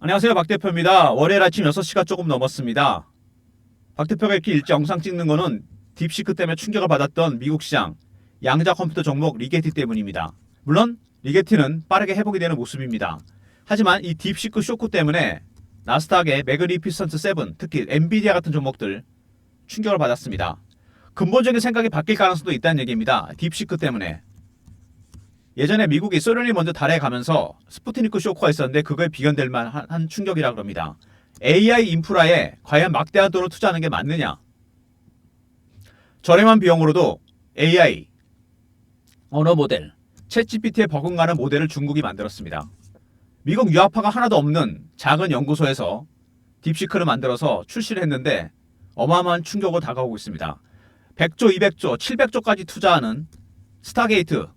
안녕하세요. 박 대표입니다. 월요일 아침 6시가 조금 넘었습니다. 박 대표가 이렇게 일찍 영상 찍는 거는 딥시크 때문에 충격을 받았던 미국 시장 양자 컴퓨터 종목 리게티 때문입니다. 물론 리게티는 빠르게 회복이 되는 모습입니다. 하지만 이 딥시크 쇼크 때문에 나스닥의 매그니피선트 7, 특히 엔비디아 같은 종목들 충격을 받았습니다. 근본적인 생각이 바뀔 가능성도 있다는 얘기입니다. 딥시크 때문에. 예전에 미국이 소련이 먼저 달에 가면서 스푸트니크 쇼크가 있었는데 그거에 비견될 만한 충격이라 그럽니다. AI 인프라에 과연 막대한 돈을 투자하는 게 맞느냐? 저렴한 비용으로도 AI, 언어 모델, 챗GPT에 버금가는 모델을 중국이 만들었습니다. 미국 유학파가 하나도 없는 작은 연구소에서 딥시크를 만들어서 출시를 했는데 어마어마한 충격으로 다가오고 있습니다. 100조, 200조, 700조까지 투자하는 스타게이트,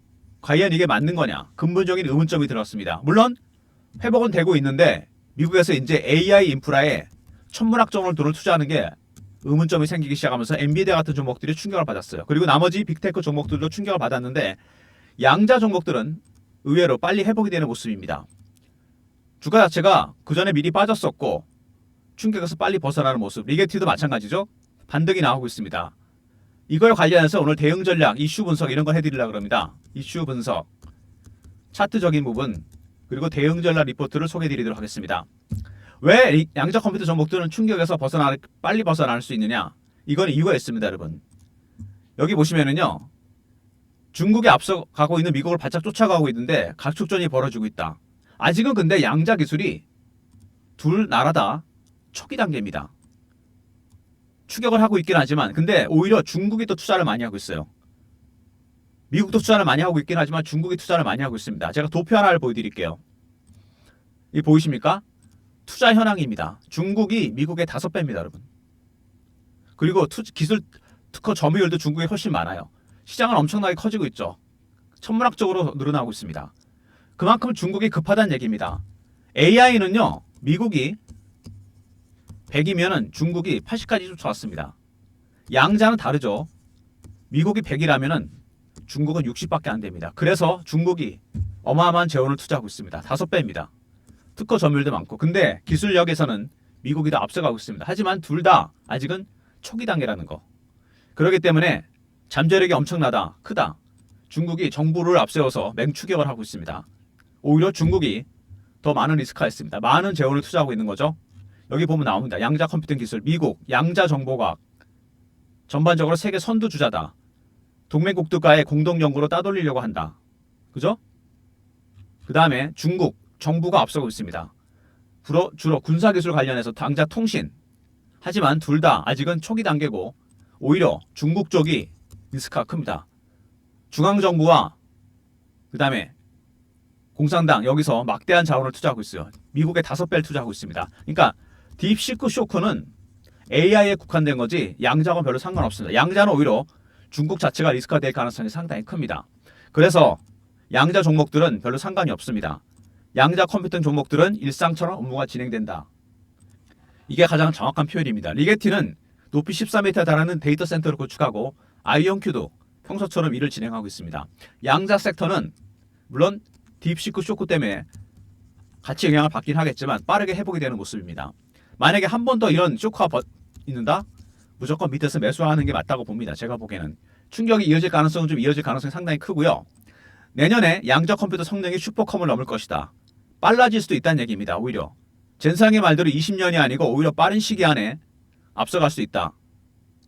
과연 이게 맞는 거냐? 근본적인 의문점이 들었습니다. 물론 회복은 되고 있는데 미국에서 이제 AI 인프라에 천문학적으로 돈을 투자하는 게 의문점이 생기기 시작하면서 엔비디아 같은 종목들이 충격을 받았어요. 그리고 나머지 빅테크 종목들도 충격을 받았는데 양자 종목들은 의외로 빨리 회복이 되는 모습입니다. 주가 자체가 그 전에 미리 빠졌었고 충격에서 빨리 벗어나는 모습. 리게티도 마찬가지죠. 반등이 나오고 있습니다. 이걸 관련해서 오늘 대응 전략, 이슈 분석 이런 걸 해드리려고 합니다. 이슈 분석, 차트적인 부분, 그리고 대응 전략 리포트를 소개해드리도록 하겠습니다. 왜 양자 컴퓨터 종목들은 충격에서 빨리 벗어날 수 있느냐? 이건 이유가 있습니다, 여러분. 여기 보시면은요, 중국이 앞서가고 있는 미국을 바짝 쫓아가고 있는데 각축전이 벌어지고 있다. 아직은 근데 양자 기술이 둘 나라 다 초기 단계입니다. 추격을 하고 있긴 하지만 근데 오히려 중국이 또 투자를 많이 하고 있어요. 미국도 투자를 많이 하고 있긴 하지만 중국이 투자를 많이 하고 있습니다. 제가 도표 하나를 보여드릴게요. 이 보이십니까? 투자 현황입니다. 중국이 미국의 5배입니다, 여러분. 그리고 기술 특허 점유율도 중국이 훨씬 많아요. 시장은 엄청나게 커지고 있죠. 천문학적으로 늘어나고 있습니다. 그만큼 중국이 급하다는 얘기입니다. AI는요, 미국이 100이면은 중국이 80까지 쫓아왔습니다. 양자는 다르죠. 미국이 100이라면은 중국은 60밖에 안 됩니다. 그래서 중국이 어마어마한 재원을 투자하고 있습니다. 5배입니다. 특허 점유율도 많고. 근데 기술력에서는 미국이 더 앞서가고 있습니다. 하지만 둘 다 아직은 초기 단계라는 거. 그렇기 때문에 잠재력이 엄청나다, 크다. 중국이 정부를 앞세워서 맹추격을 하고 있습니다. 오히려 중국이 더 많은 리스크가 있습니다. 많은 재원을 투자하고 있는 거죠. 여기 보면 나옵니다. 양자 컴퓨팅 기술, 미국, 양자 정보과학. 전반적으로 세계 선두주자다. 동맹국들과의 공동 연구로 따돌리려고 한다. 그죠? 그 다음에 중국, 정부가 앞서고 있습니다. 주로 군사기술 관련해서 양자 통신. 하지만 둘 다 아직은 초기 단계고 오히려 중국 쪽이 리스크가 큽니다. 중앙정부와 그 다음에 공산당 여기서 막대한 자원을 투자하고 있어요. 미국의 5배를 투자하고 있습니다. 그러니까 딥시크 쇼크는 AI에 국한된 거지 양자하고는 별로 상관없습니다. 양자는 오히려 중국 자체가 리스크가 될 가능성이 상당히 큽니다. 그래서 양자 종목들은 별로 상관이 없습니다. 양자 컴퓨터 종목들은 일상처럼 업무가 진행된다. 이게 가장 정확한 표현입니다. 리게티는 높이 13m에 달하는 데이터 센터를 구축하고 아이온큐도 평소처럼 일을 진행하고 있습니다. 양자 섹터는 물론 딥시크 쇼크 때문에 같이 영향을 받긴 하겠지만 빠르게 회복이 되는 모습입니다. 만약에 한 번 더 이런 쇼크가 있는다? 무조건 밑에서 매수하는 게 맞다고 봅니다. 제가 보기에는. 충격이 이어질 가능성은 좀 이어질 가능성이 상당히 크고요. 내년에 양자 컴퓨터 성능이 슈퍼컴을 넘을 것이다. 빨라질 수도 있다는 얘기입니다. 오히려. 젠상의 말대로 20년이 아니고 오히려 빠른 시기 안에 앞서갈 수 있다.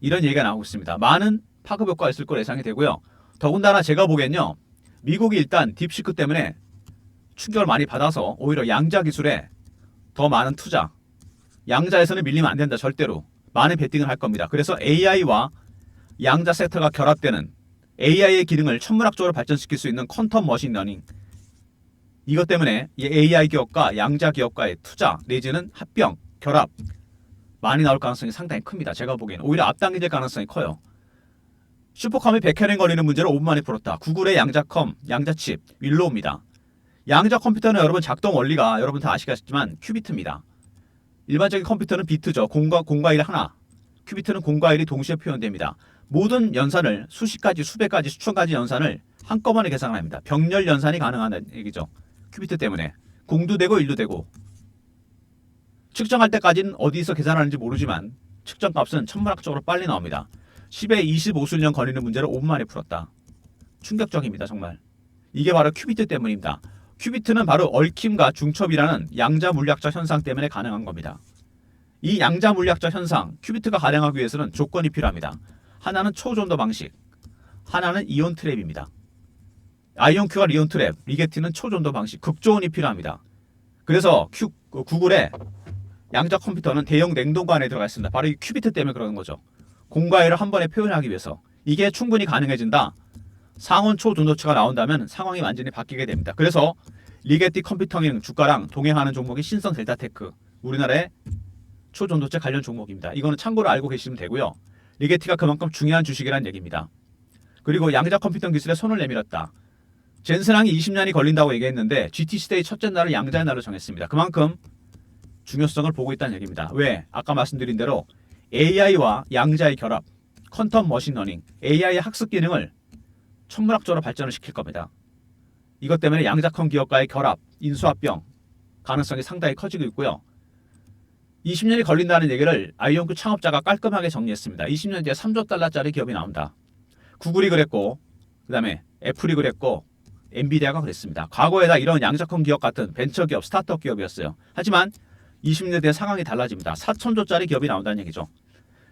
이런 얘기가 나오고 있습니다. 많은 파급 효과가 있을 걸 예상이 되고요. 더군다나 제가 보기엔요. 미국이 일단 딥시크 때문에 충격을 많이 받아서 오히려 양자 기술에 더 많은 투자. 양자에서는 밀리면 안 된다. 절대로. 많은 베팅을 할 겁니다. 그래서 AI와 양자 섹터가 결합되는 AI의 기능을 천문학적으로 발전시킬 수 있는 퀀텀 머신러닝. 이것 때문에 이 AI 기업과 양자 기업과의 투자 내지는 합병, 결합 많이 나올 가능성이 상당히 큽니다. 제가 보기에는. 오히려 앞당겨질 가능성이 커요. 슈퍼컴이 100회는 걸리는 문제를 5분 만에 풀었다. 구글의 양자컴, 양자칩, 윌로우입니다. 양자 컴퓨터는 여러분 작동 원리가 여러분 다 아시겠지만 큐비트입니다. 일반적인 컴퓨터는 비트죠. 공과 1 하나. 큐비트는 공과 1이 동시에 표현됩니다. 모든 연산을 수십 가지, 수백 가지, 수천 가지 연산을 한꺼번에 계산합니다. 병렬 연산이 가능한 얘기죠. 큐비트 때문에. 공도 되고 1도 되고. 측정할 때까지는 어디서 계산하는지 모르지만 측정값은 천문학적으로 빨리 나옵니다. 10의 25수년 걸리는 문제를 5분 만에 풀었다. 충격적입니다. 정말. 이게 바로 큐비트 때문입니다. 큐비트는 바로 얽힘과 중첩이라는 양자 물리학적 현상 때문에 가능한 겁니다. 이 양자 물리학적 현상, 큐비트가 가능하기 위해서는 조건이 필요합니다. 하나는 초전도 방식, 하나는 이온 트랩입니다. 아이온큐와 이온 트랩, 리게티는 초전도 방식, 극조온이 필요합니다. 그래서 구글의 양자 컴퓨터는 대형 냉동고 안에 들어가 있습니다. 바로 이 큐비트 때문에 그러는 거죠. 공과 의를 한 번에 표현하기 위해서. 이게 충분히 가능해진다. 상온 초전도체가 나온다면 상황이 완전히 바뀌게 됩니다. 그래서 리게티 컴퓨터링 주가랑 동행하는 종목이 신성 델타테크, 우리나라의 초전도체 관련 종목입니다. 이거는 참고로 알고 계시면 되고요. 리게티가 그만큼 중요한 주식이라는 얘기입니다. 그리고 양자 컴퓨터 기술에 손을 내밀었다. 젠슨항이 20년이 걸린다고 얘기했는데 GT시대의 첫째 날을 양자의 날로 정했습니다. 그만큼 중요성을 보고 있다는 얘기입니다. 왜? 아까 말씀드린 대로 AI와 양자의 결합, 퀀텀 머신러닝, AI의 학습 기능을 천문학적으로 발전을 시킬 겁니다. 이것 때문에 양자컴 기업과의 결합, 인수합병 가능성이 상당히 커지고 있고요. 20년이 걸린다는 얘기를 아이온큐 창업자가 깔끔하게 정리했습니다. 20년 뒤에 3조 달러짜리 기업이 나온다. 구글이 그랬고, 그 다음에 애플이 그랬고, 엔비디아가 그랬습니다. 과거에 다 이런 양자컴 기업 같은 벤처기업, 스타트업 기업이었어요. 하지만 20년 뒤에 상황이 달라집니다. 4천조짜리 기업이 나온다는 얘기죠.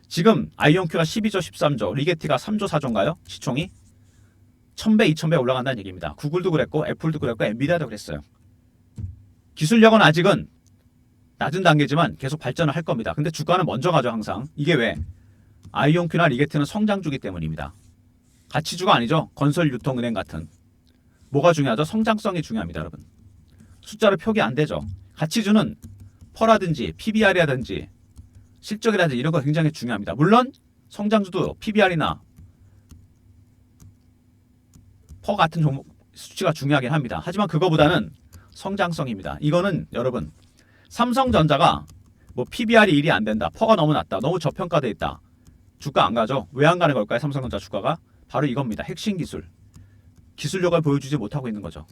지금 아이온큐가 12조, 13조, 리게티가 3조, 4조인가요? 시총이 1000배, 2000배 올라간다는 얘기입니다. 구글도 그랬고, 애플도 그랬고, 엔비디아도 그랬어요. 기술력은 아직은 낮은 단계지만 계속 발전을 할 겁니다. 근데 주가는 먼저 가죠, 항상. 이게 왜? 아이온큐나 리게티는 성장주기 때문입니다. 가치주가 아니죠. 건설, 유통, 은행 같은. 뭐가 중요하죠? 성장성이 중요합니다, 여러분. 숫자로 표기 안 되죠. 가치주는 퍼라든지 PBR이라든지 실적이라든지 이런 거 굉장히 중요합니다. 물론 성장주도 PBR이나 퍼 같은 종목 수치가 중요하긴 합니다. 하지만 그거보다는 성장성입니다. 이거는 여러분 삼성전자가 뭐 PBR이 1이 안 된다. 퍼가 너무 낮다. 너무 저평가돼 있다. 주가 안 가죠. 왜 안 가는 걸까요? 삼성전자 주가가 바로 이겁니다. 핵심 기술. 기술력을 보여주지 못하고 있는 거죠.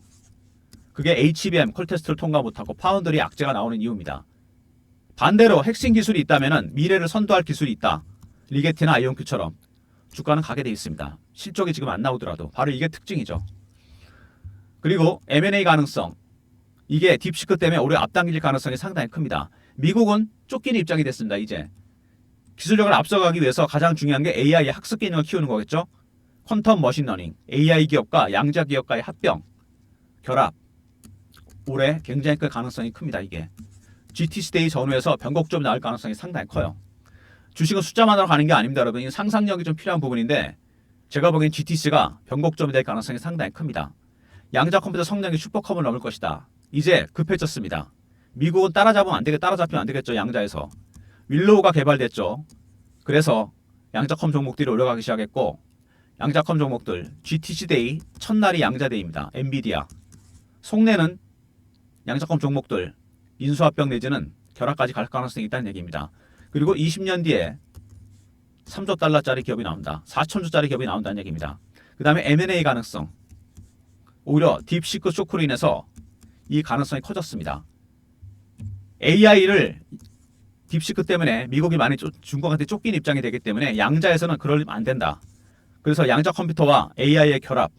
그게 HBM 콜테스트를 통과 못하고 파운드리 악재가 나오는 이유입니다. 반대로 핵심 기술이 있다면 미래를 선도할 기술이 있다. 리게티나 아이온큐처럼 주가는 가게 돼 있습니다. 실적이 지금 안 나오더라도 바로 이게 특징이죠. 그리고 M&A 가능성. 이게 딥시크 때문에 올해 앞당길 가능성이 상당히 큽니다. 미국은 쫓기는 입장이 됐습니다. 이제 기술력을 앞서가기 위해서 가장 중요한 게 AI의 학습 기능을 키우는 거겠죠. 퀀텀 머신러닝, AI 기업과 양자 기업과의 합병, 결합. 올해 굉장히 큰 가능성이 큽니다. 이게 GT시대의 전후에서 변곡점이 나올 가능성이 상당히 커요. 주식은 숫자만으로 가는 게 아닙니다. 여러분. 이 상상력이 좀 필요한 부분인데 제가 보기엔 GTC가 변곡점이 될 가능성이 상당히 큽니다. 양자 컴퓨터 성능이 슈퍼컴을 넘을 것이다. 이제 급해졌습니다. 미국은 따라잡으면 안 되겠죠. 따라잡히면 안 되겠죠. 양자에서. 윌로우가 개발됐죠. 그래서 양자컴 종목들이 올라가기 시작했고 양자컴 종목들 GT시대의 첫날이 양자대입니다. 엔비디아. 속내는 양자컴 종목들 인수합병 내지는 결합까지 갈 가능성이 있다는 얘기입니다. 그리고 20년 뒤에 3조 달러짜리 기업이 나온다. 4천조짜리 기업이 나온다는 얘기입니다. 그 다음에 M&A 가능성. 오히려 딥시크 쇼크로 인해서 이 가능성이 커졌습니다. AI를 딥시크 때문에 미국이 많이 중국한테 쫓긴 입장이 되기 때문에 양자에서는 그러면 안 된다. 그래서 양자 컴퓨터와 AI의 결합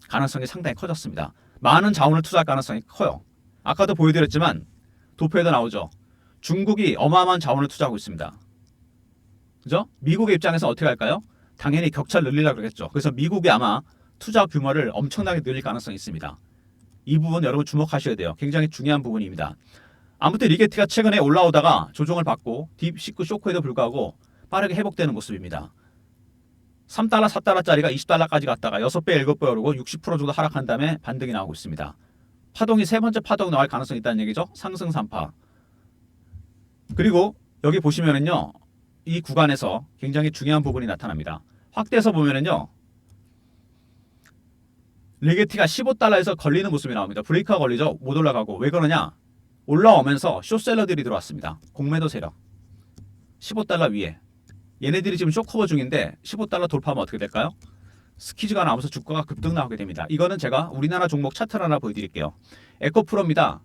가능성이 상당히 커졌습니다. 많은 자원을 투자할 가능성이 커요. 아까도 보여드렸지만 도표에도 나오죠. 중국이 어마어마한 자원을 투자하고 있습니다. 그죠? 미국의 입장에서 어떻게 할까요? 당연히 격차를 늘리려고 그러겠죠. 그래서 미국이 아마 투자 규모를 엄청나게 늘릴 가능성이 있습니다. 이 부분 여러분 주목하셔야 돼요. 굉장히 중요한 부분입니다. 아무튼 리게티가 최근에 올라오다가 조정을 받고 딥시크 쇼크에도 불구하고 빠르게 회복되는 모습입니다. 3달러, 4달러짜리가 20달러까지 갔다가 6배, 7배 오르고 60% 정도 하락한 다음에 반등이 나오고 있습니다. 파동이 세 번째 파동 나올 가능성이 있다는 얘기죠. 상승 3파. 그리고 여기 보시면은요. 이 구간에서 굉장히 중요한 부분이 나타납니다. 확대해서 보면은요. 리게티가 15달러에서 걸리는 모습이 나옵니다. 브레이크가 걸리죠. 못 올라가고. 왜 그러냐? 올라오면서 숏셀러들이 들어왔습니다. 공매도 세력. 15달러 위에. 얘네들이 지금 쇼커버 중인데 15달러 돌파하면 어떻게 될까요? 스키즈가 나오면서 주가가 급등 나오게 됩니다. 이거는 제가 우리나라 종목 차트를 하나 보여드릴게요. 에코프로입니다.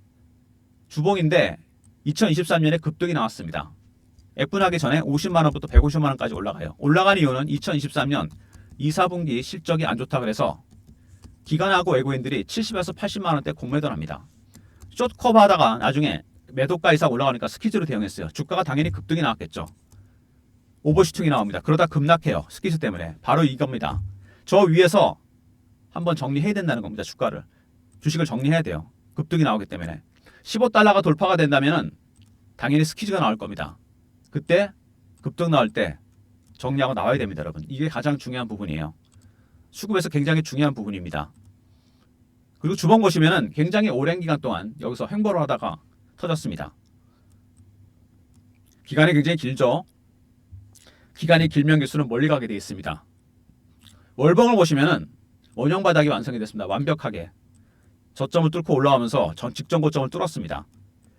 주봉인데 2023년에 급등이 나왔습니다. F나기 전에 50만 원부터 150만 원까지 올라가요. 올라간 이유는 2023년 2, 4분기 실적이 안 좋다 그래서 기관하고 외국인들이 70에서 80만 원대 공매도 합니다. 숏커버 하다가 나중에 매도가 이상 올라가니까 스퀴즈로 대응했어요. 주가가 당연히 급등이 나왔겠죠. 오버슈팅이 나옵니다. 그러다 급락해요. 스퀴즈 때문에. 바로 이겁니다. 저 위에서 한번 정리해야 된다는 겁니다. 주식을 정리해야 돼요. 급등이 나오기 때문에. 15달러가 돌파가 된다면 당연히 스퀴즈가 나올 겁니다. 그때 급등 나올 때 정리하고 나와야 됩니다, 여러분. 이게 가장 중요한 부분이에요. 수급에서 굉장히 중요한 부분입니다. 그리고 주봉 보시면은 굉장히 오랜 기간 동안 여기서 횡보를 하다가 터졌습니다. 기간이 굉장히 길죠. 기간이 길면 길수록 멀리 가게 되어 있습니다. 월봉을 보시면은 원형 바닥이 완성이 됐습니다. 완벽하게 저점을 뚫고 올라오면서 직전 고점을 뚫었습니다.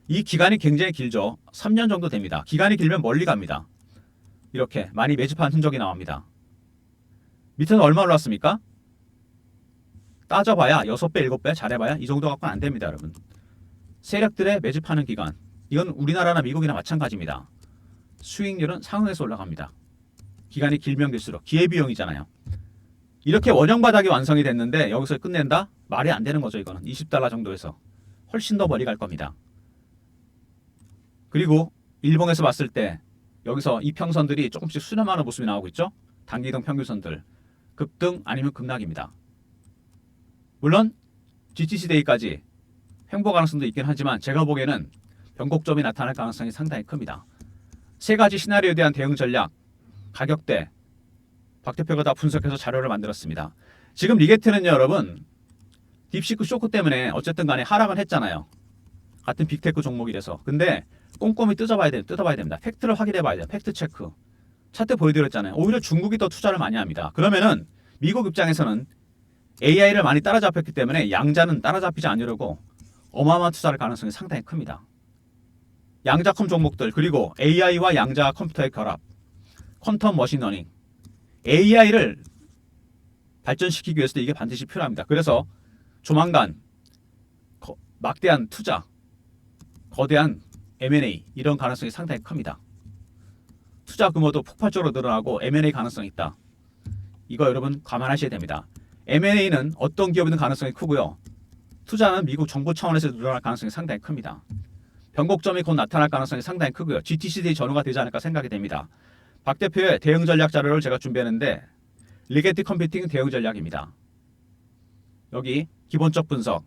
이 기간이 굉장히 길죠. 3년 정도 됩니다. 기간이 길면 멀리 갑니다. 이렇게 많이 매집한 흔적이 나옵니다. 밑에는 얼마 올랐습니까? 따져봐야 6배, 7배, 잘해봐야 이 정도 갖고는 안 됩니다, 여러분. 세력들의 매집하는 기간, 이건 우리나라나 미국이나 마찬가지입니다. 수익률은 상응해서 올라갑니다. 기간이 길면 길수록 기회비용이잖아요. 이렇게 원형 바닥이 완성이 됐는데 여기서 끝낸다? 말이 안 되는 거죠. 이거는 20달러 정도에서 훨씬 더 멀리 갈 겁니다. 그리고 일봉에서 봤을 때 여기서 이평선들이 조금씩 수렴하는 모습이 나오고 있죠. 단기이동 평균선들 급등 아니면 급락입니다. 물론 GTC데이까지 횡보 가능성도 있긴 하지만 제가 보기에는 변곡점이 나타날 가능성이 상당히 큽니다. 세 가지 시나리오에 대한 대응 전략, 가격대 박 대표가 다 분석해서 자료를 만들었습니다. 지금 리게트는요, 여러분 딥시크 쇼크 때문에 어쨌든 간에 하락은 했잖아요. 같은 빅테크 종목이라서. 근데 꼼꼼히 뜯어봐야 됩니다. 팩트를 확인해 봐야 돼요. 팩트 체크. 차트 보여드렸잖아요. 오히려 중국이 더 투자를 많이 합니다. 그러면은 미국 입장에서는 AI를 많이 따라잡혔기 때문에 양자는 따라잡히지 않으려고 어마어마한 투자할 가능성이 상당히 큽니다. 양자컴 종목들 그리고 AI와 양자 컴퓨터의 결합, 퀀텀 머신러닝, AI를 발전시키기 위해서도 이게 반드시 필요합니다. 그래서 조만간 막대한 투자, 거대한 M&A 이런 가능성이 상당히 큽니다. 투자 규모도 폭발적으로 늘어나고 M&A 가능성이 있다. 이거 여러분 감안하셔야 됩니다. M&A는 어떤 기업이든 가능성이 크고요. 투자는 미국 정부 차원에서 늘어날 가능성이 상당히 큽니다. 변곡점이 곧 나타날 가능성이 상당히 크고요. GTCD의 전후가 되지 않을까 생각이 됩니다. 박 대표의 대응 전략 자료를 제가 준비했는데 리게티 컴퓨팅 대응 전략입니다. 여기 기본적 분석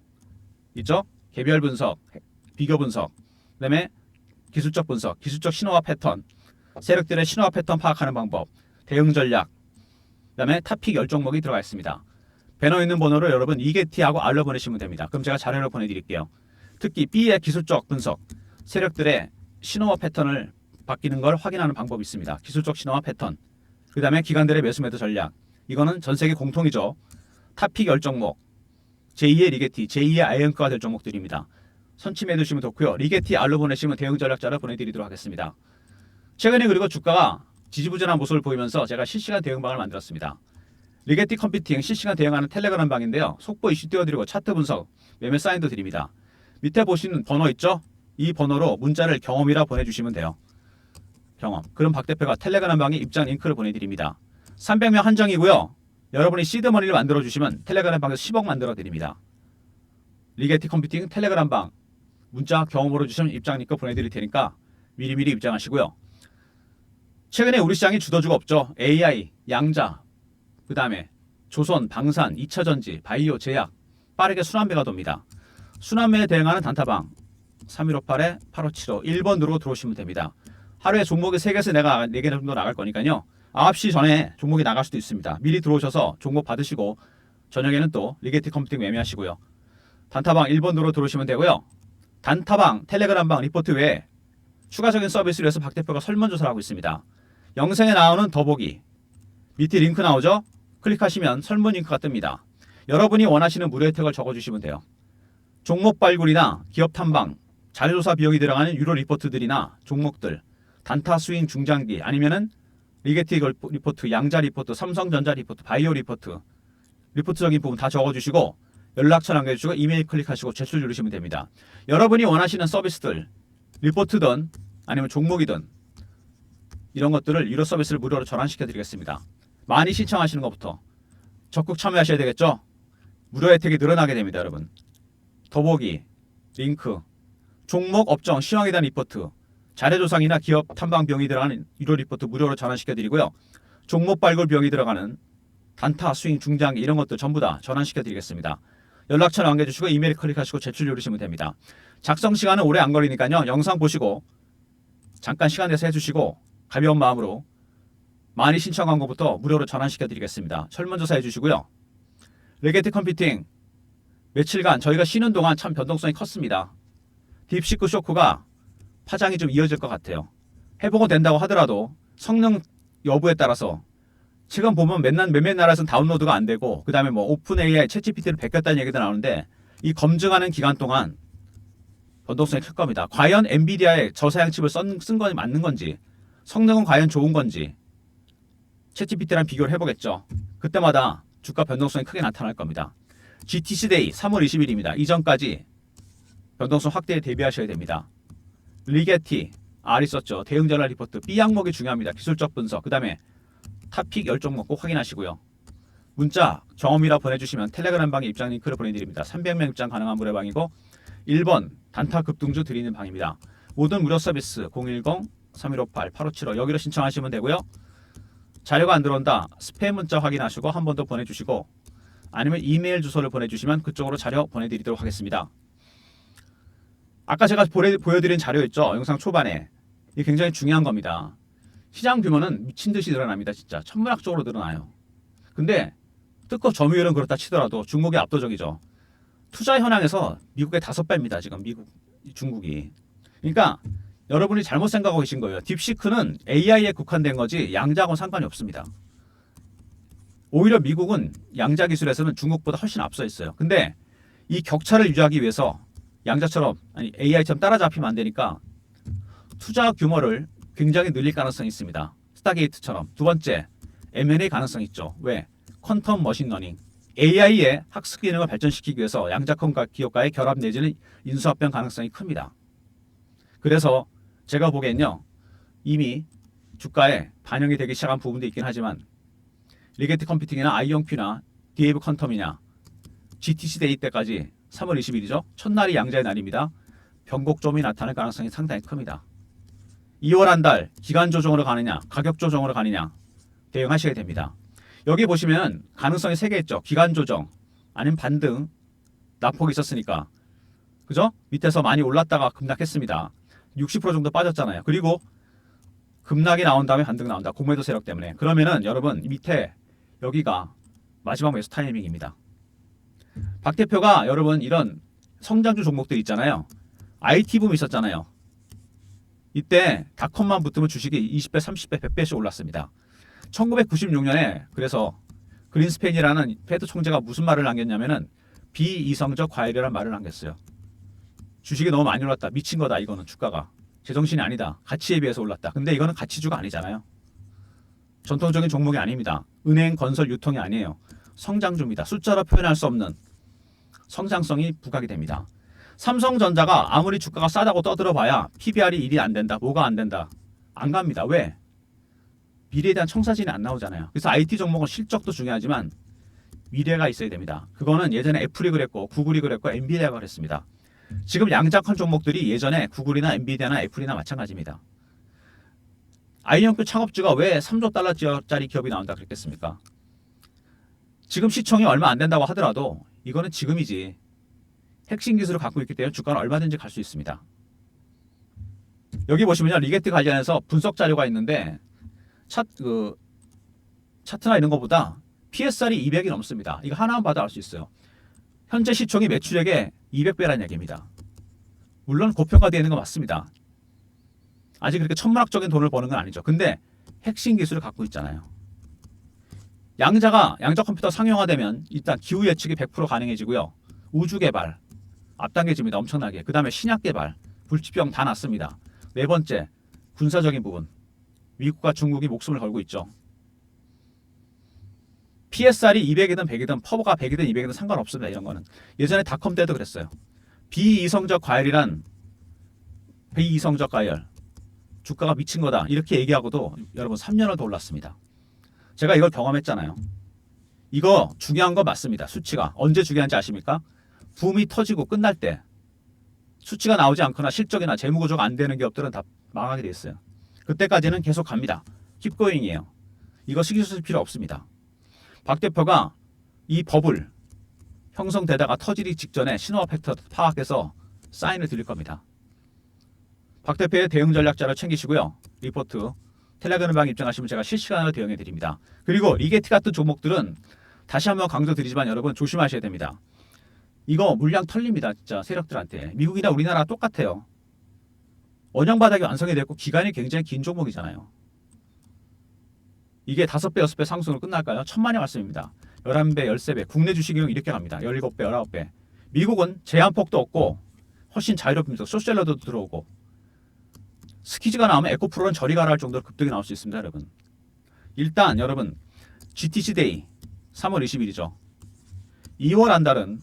있죠? 개별 분석, 비교 분석, 그다음에 기술적 분석, 기술적 신호와 패턴, 세력들의 신호와 패턴 파악하는 방법, 대응 전략, 그다음에 타픽 10종목이 들어가 있습니다. 배너 있는 번호를 여러분 이게티하고 R로 보내시면 됩니다. 그럼 제가 자료를 보내드릴게요. 특히 B의 기술적 분석, 세력들의 신호와 패턴을 바뀌는 걸 확인하는 방법이 있습니다. 기술적 신호와 패턴, 그 다음에 기관들의 매수 매도 전략, 이거는 전 세계 공통이죠. 타픽 10종목, 제2의 리게티, 제2의 아이언크가 될 종목들입니다. 선침해 두시면 좋고요. 리게티 R로 보내시면 대응 전략자를 보내드리도록 하겠습니다. 최근에 그리고 주가가 지지부진한 모습을 보이면서 제가 실시간 대응방을 만들었습니다. 리게티 컴퓨팅 실시간 대응하는 텔레그램 방인데요. 속보 이슈 띄워드리고 차트 분석, 매매 사인도 드립니다. 밑에 보시는 번호 있죠? 이 번호로 문자를 경험이라 보내주시면 돼요. 경험. 그럼 박 대표가 텔레그램 방에 입장 링크를 보내드립니다. 300명 한정이고요. 여러분이 시드머니를 만들어주시면 텔레그램 방에서 10억 만들어드립니다. 리게티 컴퓨팅 텔레그램 방 문자 경험으로 주시면 입장 링크 보내드릴 테니까 미리미리 입장하시고요. 최근에 우리 시장이 주도주가 없죠. AI, 양자, 그 다음에 조선, 방산, 2차전지, 바이오, 제약 빠르게 순환매가 돕니다. 순환매에 대응하는 단타방 3158에 8575 1번 누르고 들어오시면 됩니다. 하루에 종목이 3개에서 내가 4개 정도 나갈 거니까요. 9시 전에 종목이 나갈 수도 있습니다. 미리 들어오셔서 종목 받으시고 저녁에는 또 리게티 컴퓨팅 매매하시고요. 단타방 1번 누르고 들어오시면 되고요. 단타방, 텔레그램방, 리포트 외에 추가적인 서비스를 위해서 박 대표가 설문조사를 하고 있습니다. 영상에 나오는 더보기 밑에 링크 나오죠? 클릭하시면 설문 링크가 뜹니다. 여러분이 원하시는 무료 혜택을 적어주시면 돼요. 종목 발굴이나 기업 탐방, 자료조사 비용이 들어가는 유료 리포트들이나 종목들, 단타 스윙 중장기 아니면은 리게티 리포트, 양자 리포트, 삼성전자 리포트, 바이오 리포트, 리포트적인 부분 다 적어주시고 연락처 남겨주시고 이메일 클릭하시고 제출 누르시면 됩니다. 여러분이 원하시는 서비스들 리포트든 아니면 종목이든 이런 것들을 유료 서비스를 무료로 전환시켜 드리겠습니다. 많이 신청하시는 것부터 적극 참여하셔야 되겠죠? 무료 혜택이 늘어나게 됩니다, 여러분. 더보기, 링크, 종목 업종 시황에 대한 리포트, 자료조상이나 기업 탐방 비용이 들어가는 유료 리포트 무료로 전환시켜 드리고요. 종목 발굴 비용이 들어가는 단타, 스윙, 중장기 이런 것들 전부 다 전환시켜 드리겠습니다. 연락처 남겨주시고 이메일 클릭하시고 제출 누르시면 됩니다. 작성 시간은 오래 안 걸리니까요. 영상 보시고 잠깐 시간 내서 해주시고 가벼운 마음으로 많이 신청한 것부터 무료로 전환시켜 드리겠습니다. 설문조사 해주시고요. 리게티 컴퓨팅 며칠간 저희가 쉬는 동안 참 변동성이 컸습니다. 딥시크 쇼크가 파장이 좀 이어질 것 같아요. 회복은 된다고 하더라도 성능 여부에 따라서 지금 보면 몇몇 나라에서는 다운로드가 안 되고 그 다음에 뭐 오픈 AI, 챗 GPT를 베꼈다는 얘기도 나오는데 이 검증하는 기간 동안 변동성이 클 겁니다. 과연 엔비디아의 저사양 칩을 쓴 건 맞는 건지 성능은 과연 좋은 건지 챗 GPT랑 비교를 해보겠죠. 그때마다 주가 변동성이 크게 나타날 겁니다. GTC 데이 3월 20일입니다. 이전까지 변동성 확대에 대비하셔야 됩니다. 리게티 R 있었죠. 대응 전략 리포트 B 항목이 중요합니다. 기술적 분석 그 다음에 탑픽 10종목 꼭 확인하시고요. 문자 경험이라 보내주시면 텔레그램 방에 입장 링크를 보내드립니다. 300명 입장 가능한 무료방이고 1번 단타 급등주 드리는 방입니다. 모든 무료 서비스 010-3158-8575 여기로 신청하시면 되고요. 자료가 안 들어온다 스팸 문자 확인하시고 한 번 더 보내주시고 아니면 이메일 주소를 보내주시면 그쪽으로 자료 보내드리도록 하겠습니다. 아까 제가 보여드린 자료 있죠. 영상 초반에 이게 굉장히 중요한 겁니다. 시장 규모는 미친 듯이 늘어납니다. 진짜 천문학적으로 늘어나요. 근데 뜯고 점유율은 그렇다 치더라도 중국이 압도적이죠. 투자 현황에서 미국의 5배입니다. 지금 중국이. 그러니까 여러분이 잘못 생각하고 계신 거예요. 딥시크는 AI에 국한된 거지 양자하고는 상관이 없습니다. 오히려 미국은 양자 기술에서는 중국보다 훨씬 앞서 있어요. 근데 이 격차를 유지하기 위해서 양자처럼 아니 AI처럼 따라잡히면 안 되니까 투자 규모를 굉장히 늘릴 가능성이 있습니다. 스타게이트처럼. 두 번째, M&A 가능성이 있죠. 왜? 퀀텀 머신러닝. AI의 학습 기능을 발전시키기 위해서 양자컴 기업과의 결합 내지는 인수합병 가능성이 큽니다. 그래서 제가 보기엔요. 이미 주가에 반영이 되기 시작한 부분도 있긴 하지만 리게티 컴퓨팅이나 아이온큐나 DAV 퀀텀이냐 GTC 데이 때까지 3월 20일이죠. 첫날이 양자의 날입니다. 변곡점이 나타날 가능성이 상당히 큽니다. 2월 한 달 기간 조정으로 가느냐 가격 조정으로 가느냐 대응하셔야 됩니다. 여기 보시면 가능성이 3개 있죠. 기간 조정 아니면 반등 낙폭이 있었으니까 그죠? 밑에서 많이 올랐다가 급락했습니다. 60% 정도 빠졌잖아요. 그리고 급락이 나온 다음에 반등 나온다. 공매도 세력 때문에. 그러면은 여러분 밑에 여기가 마지막 매수 타이밍입니다. 박 대표가 여러분 이런 성장주 종목들 있잖아요. IT 붐 있었잖아요. 이때 닷컴만 붙으면 주식이 20배, 30배, 100배씩 올랐습니다. 1996년에 그래서 그린스팬이라는 페드 총재가 무슨 말을 남겼냐면은 비이성적 과열이라는 말을 남겼어요. 주식이 너무 많이 올랐다. 미친 거다. 이거는 주가가. 제정신이 아니다. 가치에 비해서 올랐다. 근데 이거는 가치주가 아니잖아요. 전통적인 종목이 아닙니다. 은행, 건설, 유통이 아니에요. 성장주입니다. 숫자로 표현할 수 없는 성장성이 부각이 됩니다. 삼성전자가 아무리 주가가 싸다고 떠들어봐야 PBR이 1이 안 된다. 뭐가 안 된다. 안 갑니다. 왜? 미래에 대한 청사진이 안 나오잖아요. 그래서 IT 종목은 실적도 중요하지만 미래가 있어야 됩니다. 그거는 예전에 애플이 그랬고 구글이 그랬고 엔비디아가 그랬습니다. 지금 양자컨 종목들이 예전에 구글이나 엔비디아나 애플이나 마찬가지입니다. 아이언큐 창업주가 왜 3조 달러짜리 기업이 나온다 그랬겠습니까? 지금 시총이 얼마 안 된다고 하더라도 이거는 지금이지. 핵심 기술을 갖고 있기 때문에 주가는 얼마든지 갈 수 있습니다. 여기 보시면요. 리게트 관련해서 분석 자료가 있는데 차트나 이런 것보다 PSR이 200이 넘습니다. 이거 하나만 봐도 알 수 있어요. 현재 시총이 매출액의 200배라는 얘기입니다. 물론 고평가되어 있는 건 맞습니다. 아직 그렇게 천문학적인 돈을 버는 건 아니죠. 근데 핵심 기술을 갖고 있잖아요. 양자 컴퓨터 상용화되면 일단 기후 예측이 100% 가능해지고요. 우주 개발 앞당겨집니다. 엄청나게. 그 다음에 신약 개발, 불치병 다 났습니다. 네 번째, 군사적인 부분. 미국과 중국이 목숨을 걸고 있죠. PSR이 200이든 100이든 퍼버가 100이든 200이든 상관없습니다. 이런 거는. 예전에 닷컴 때도 그랬어요. 비이성적 과열이란 비이성적 가열, 주가가 미친 거다 이렇게 얘기하고도 여러분 3년을 더 올랐습니다. 제가 이걸 경험했잖아요. 이거 중요한 거 맞습니다. 수치가 언제 중요한지 아십니까? 붐이 터지고 끝날 때 수치가 나오지 않거나 실적이나 재무구조가 안 되는 기업들은 다 망하게 돼 있어요. 그때까지는 계속 갑니다. 킵고잉이에요. 이거 신경 쓸 필요 없습니다. 박 대표가 이 버블 형성되다가 터지기 직전에 신호화 팩터 파악해서 사인을 드릴 겁니다. 박 대표의 대응 전략자를 챙기시고요. 리포트 텔레그램방 입장하시면 제가 실시간으로 대응해 드립니다. 그리고 리게트 같은 종목들은 다시 한번 강조드리지만 여러분 조심하셔야 됩니다. 이거 물량 털립니다. 진짜 세력들한테. 미국이나 우리나라 똑같아요. 원형 바닥이 완성이 됐고 기간이 굉장히 긴 종목이잖아요. 이게 5배, 6배 상승으로 끝날까요? 천만의 말씀입니다. 11배, 13배. 국내 주식은 이렇게 갑니다. 17배, 19배. 미국은 제한폭도 없고 훨씬 자유롭습니다. 소셜러도 들어오고. 스키즈가 나오면 에코프로는 저리 가라 할 정도로 급등이 나올 수 있습니다. 여러분. 일단 여러분 GTC 데이 3월 20일이죠. 2월 한 달은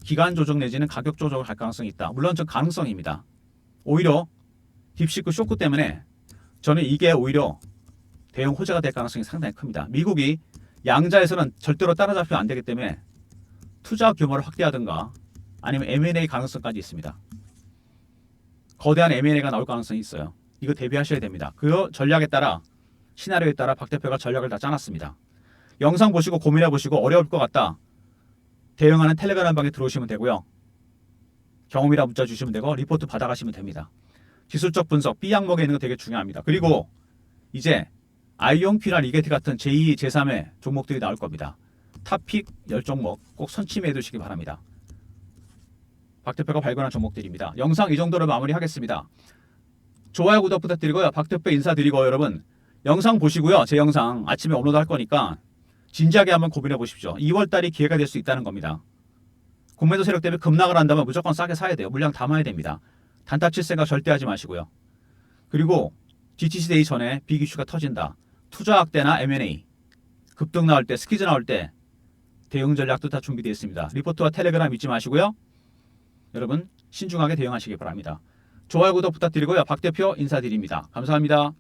기간 조정 내지는 가격 조정을 할 가능성이 있다. 물론 전 가능성입니다. 오히려 딥시크 쇼크 때문에 저는 이게 오히려 대형 호재가 될 가능성이 상당히 큽니다. 미국이 양자에서는 절대로 따라잡히면 안 되기 때문에 투자 규모를 확대하든가 아니면 M&A 가능성까지 있습니다. 거대한 M&A가 나올 가능성이 있어요. 이거 대비하셔야 됩니다. 그 전략에 따라 시나리오에 따라 박 대표가 전략을 다 짜놨습니다. 영상 보시고 고민해 보시고 어려울 것 같다. 대응하는 텔레그램 방에 들어오시면 되고요. 경험이라 문자 주시면 되고 리포트 받아가시면 됩니다. 기술적 분석 B 항목에 있는 거 되게 중요합니다. 그리고 이제 아이온큐나 리게트 같은 제2, 제3의 종목들이 나올 겁니다. 탑픽 10종목 꼭 선침해 두시기 바랍니다. 박 대표가 발견한 종목들입니다. 영상 이 정도로 마무리하겠습니다. 좋아요, 구독 부탁드리고요. 박 대표 인사드리고 여러분 영상 보시고요. 제 영상 아침에 업로드 할 거니까 진지하게 한번 고민해 보십시오. 2월달이 기회가 될 수 있다는 겁니다. 공매도 세력 때문에 급락을 한다면 무조건 싸게 사야 돼요. 물량 담아야 됩니다. 단타 칠 생각 절대 하지 마시고요. 그리고 GTC데이 전에 빅 이슈가 터진다. 투자 확대나 M&A 급등 나올 때 스키즈 나올 때 대응 전략도 다 준비되어 있습니다. 리포트와 텔레그램 잊지 마시고요. 여러분 신중하게 대응하시기 바랍니다. 좋아요 구독 부탁드리고요. 박 대표 인사드립니다. 감사합니다.